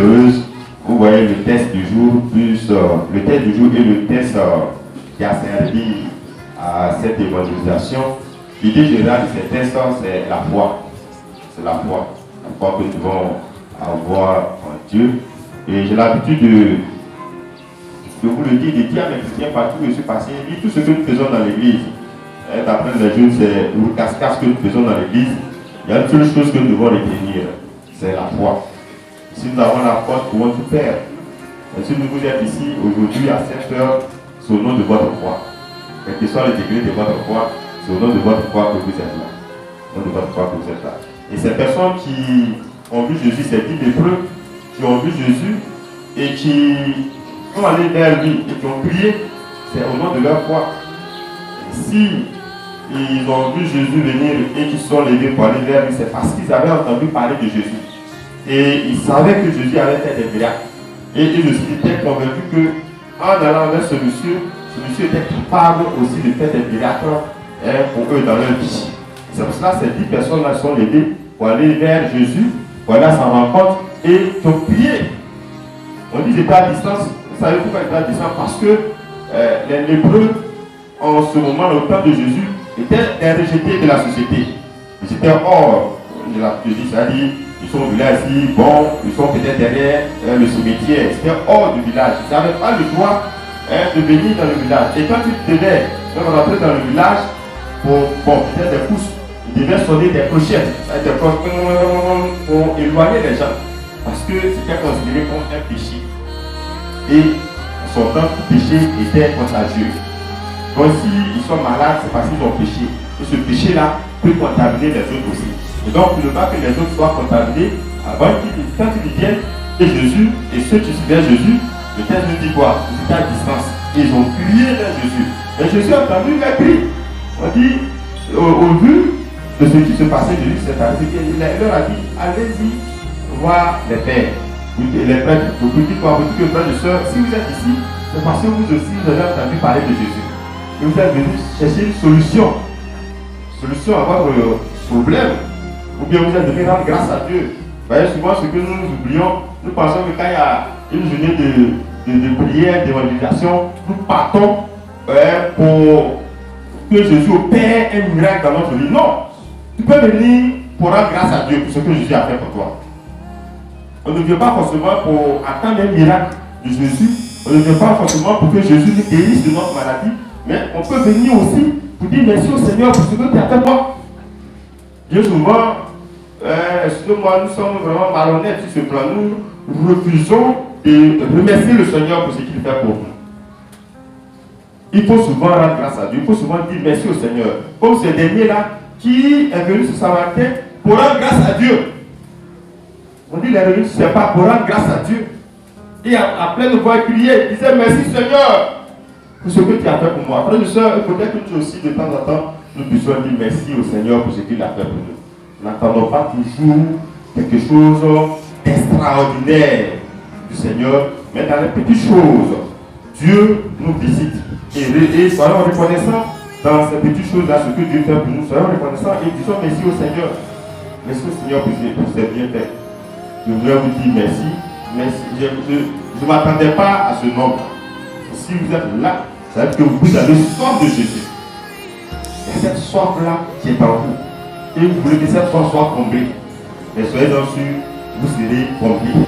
heureuse. Vous voyez le test du jour, plus le test du jour et le test qui a servi à cette évangélisation. L'idée générale de ces tests, c'est la foi. C'est la foi. La foi que nous devons avoir en Dieu. Et j'ai l'habitude de vous le dire, de dire à mes chrétiens partout où je suis passé, dit tout ce que nous faisons dans l'église. D'après les jeunes, c'est le casse-casse que nous faisons dans l'église. Il y a une seule chose que nous devons retenir, c'est la foi. Si nous avons la foi, nous pouvons tout faire. Et si vous êtes ici aujourd'hui à 7 heures, c'est au nom de votre foi. Quel que soit le degré de votre foi, c'est au nom de votre foi que vous êtes là. Au nom de votre foi que vous êtes là. Et ces personnes qui ont vu Jésus, ces 10 lépreux, qui ont vu Jésus et qui sont allés vers lui et qui ont prié, c'est au nom de leur foi. Et si ils ont vu Jésus venir et qu'ils sont levés pour aller vers lui, c'est parce qu'ils avaient entendu parler de Jésus. Et ils savaient que Jésus avait fait des miracles. Et ils étaient convaincus qu'en allant vers ce monsieur était capable aussi de faire des miracles pour eux dans leur vie. C'est pour cela que ces 10 personnes-là sont levées pour aller vers Jésus, pour aller à sa rencontre et qui ont prié. On dit qu'ils étaient à distance. Vous savez pourquoi ils étaient à distance? Parce que les lépreux, en ce moment, au temps de Jésus, étaient rejetés de la société. Ils étaient hors de la société, c'est-à-dire ils sont au village ici, bon, ils sont peut-être derrière le cimetière, c'était hors du village. Ils n'avaient pas le droit de venir dans le village. Et quand ils devaient rentrer dans le village, pour peut-être des pousses, ils devaient sonner des clochettes, pour éloigner les gens. Parce que c'était considéré comme un péché. Et son temps, tout péché était contagieux. Donc s'ils sont malades, c'est parce qu'ils ont péché. Et ce péché-là peut contaminer les autres aussi. Et donc, pour ne pas que les autres soient contaminés, quand ils viennent et Jésus, et ceux qui suivaient Jésus, le texte nous dit quoi? Ils étaient à distance. Et ils ont crié vers Jésus. Et Jésus a entendu les cris. On dit, au vu de ce qui se passait, Jésus s'est arrêté. Il leur a dit, allez-y voir les pères. Les prêtres, vous dites quoi? Vous dites que frères et sœurs, si vous êtes ici, c'est parce que vous aussi, vous avez entendu parler de Jésus. Et vous êtes venus chercher une solution. Solution à votre problème. Ou bien vous êtes venu rendre grâce à Dieu. Vous voyez, souvent ce que nous oublions, nous pensons que quand il y a une journée de prière, d'évangélisation, nous partons pour que Jésus opère un miracle dans notre vie. Non, tu peux venir pour rendre grâce à Dieu pour ce que Jésus a fait pour toi. On ne vient pas forcément pour attendre un miracle de Jésus. On ne vient pas forcément pour que Jésus nous guérisse de notre maladie. Mais on peut venir aussi pour dire merci au Seigneur pour ce que tu as fait pour moi. Bien souvent, excusez-moi, nous sommes vraiment malhonnêtes sur ce plan. Nous refusons de remercier le Seigneur pour ce qu'il fait pour nous. Il faut souvent rendre grâce à Dieu. Il faut souvent dire merci au Seigneur. Comme ce dernier-là qui est venu ce Samaritain pour rendre grâce à Dieu. On dit les revenus, ce n'est pas pour rendre grâce à Dieu. Et à pleine voix crier, il disait merci Seigneur pour ce que tu as fait pour moi. Frères et sœurs, peut-être que nous aussi de temps en temps, nous puissions dire merci au Seigneur pour ce qu'il a fait pour nous. N'attendons pas toujours quelque chose d'extraordinaire du Seigneur, mais dans les petites choses, Dieu nous visite. Et soyons reconnaissants dans ces petites choses-là, ce que Dieu fait pour nous. Soyons reconnaissants et disons merci au Seigneur. Merci au Seigneur pour ses bienfaits. Je voudrais vous dire merci. Merci. Je ne m'attendais pas à ce nombre. Si vous êtes là, ça veut dire que vous avez soif de Jésus. Et cette soif-là qui est en vous. Et vous voulez que cette soif soit comblée. Mais soyez-en sûrs, vous serez comblés.